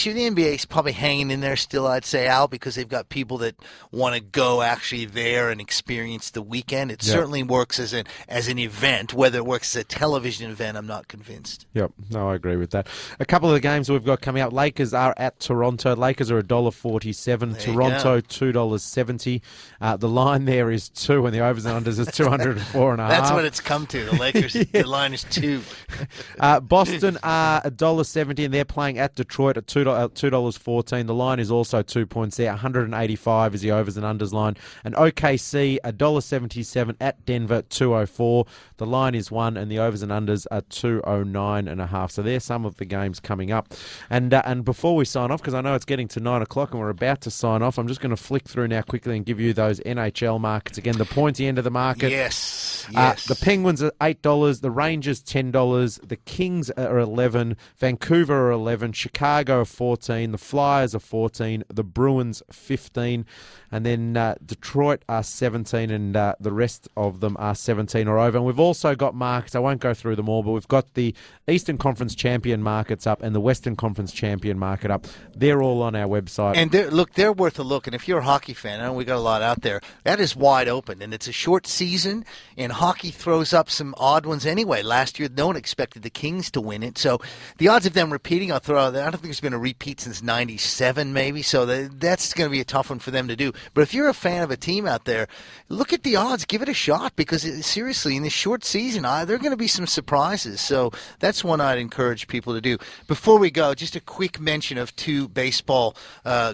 next year. The NBA is probably hanging in there still, I'd say, Al, because they've got people that want to go actually there and experience the weekend. It certainly works as an event. Whether it works as a television event, I'm not convinced. Yep, no, I agree with that. A couple of the games we've got coming up. Lakers are at Toronto. Lakers are $1.47. Toronto, $2.70. The line there is 2, and the overs and unders is 204.5. That's what it's come to. The Lakers, the line is 2. Boston are $1.70, and they're playing at Detroit at $2.14. The line is also 2 points there. 185 is the overs and unders line. And OKC $1.77 at Denver, 204. The line is 1, and the overs and unders are 209.5. So there's some of the games coming up. And before we sign off, because I know it's getting to 9 o'clock and we're about to sign off, I'm just going to flick through now quickly and give you those NHL markets again. The pointy end of the market. Yes. The Penguins are $8. The Rangers $10. The Kings are 11. Vancouver are 11. Chicago are 14. The Flyers are 14. The Bruins 15. And then Detroit are 17, and the rest of them are 17 or over. And we've also got markets, I won't go through them all, but we've got the Eastern Conference champion markets up and the Western Conference champion market up. They're all on our website. And they're worth a look. And if you're a hockey fan, I know we got a lot out there, that is wide open. And it's a short season, and hockey throws up some odd ones anyway. Last year, no one expected the Kings to win it. So the odds of them repeating, I'll throw out, I don't think there's been a repeat since 97 maybe. So that's going to be a tough one for them to do. But if you're a fan of a team out there, look at the odds, give it a shot, because seriously, in this short season, there are going to be some surprises. So that's one I'd encourage people to do. Before we go, just a quick mention of 2 baseball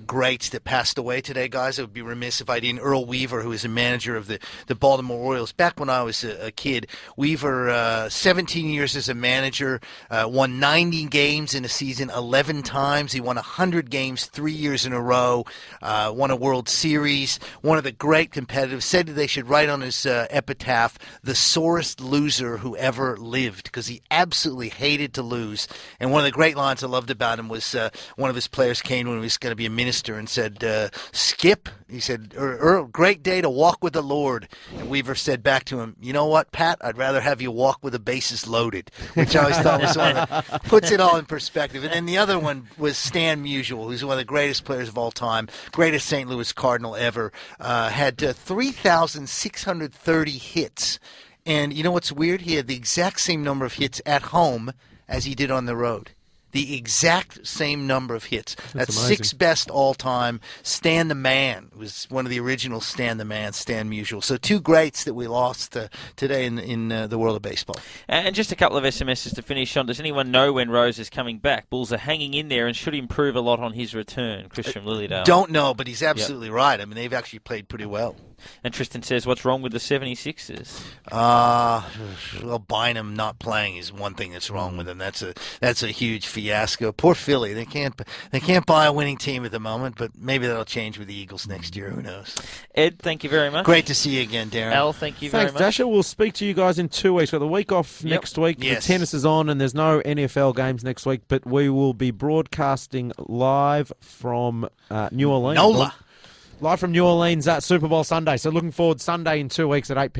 greats that passed away today, guys. I would be remiss if I didn't. Earl Weaver, who was a manager of the Baltimore Orioles back when I was a kid. Weaver, 17 years as a manager, won 90 games in a season 11 times. He won 100 games 3 years in a row, won a World Series. One of the great competitors, said that they should write on his epitaph, the sorest loser who ever lived, because he absolutely hated to lose. And one of the great lines I loved about him was one of his players came when he was going to be a minister and said, Skip, he said, Earl, great day to walk with the Lord. And Weaver said back to him, you know what, Pat, I'd rather have you walk with the bases loaded, which I always thought was one of the, puts it all in perspective. And then the other one was Stan Musial, who's one of the greatest players of all time, greatest St. Louis Cardinal ever, had 3,630 hits. And you know what's weird? He had the exact same number of hits at home as he did on the road. The exact same number of hits. That's amazing. 6th best all time. Stan the Man was one of the original Stan the Man, Stan Musial. So 2 greats that we lost today in the world of baseball. And just a couple of SMSs to finish on. Does anyone know when Rose is coming back? Bulls are hanging in there and should improve a lot on his return. Chris from Lilydale. Don't know, but he's absolutely right. I mean, they've actually played pretty well. And Tristan says, what's wrong with the 76ers? Well, Bynum not playing is one thing that's wrong with him. That's a huge fiasco. Poor Philly. They can't buy a winning team at the moment, but maybe that'll change with the Eagles next year. Who knows? Ed, thank you very much. Great to see you again, Darren. Al, thank you very much. Thanks, Dasher. We'll speak to you guys in 2 weeks. We've got the week off next week. Yes. The tennis is on, and there's no NFL games next week, but we will be broadcasting live from New Orleans. NOLA. Live from New Orleans, Super Bowl Sunday. So looking forward Sunday in 2 weeks at 8 p.m.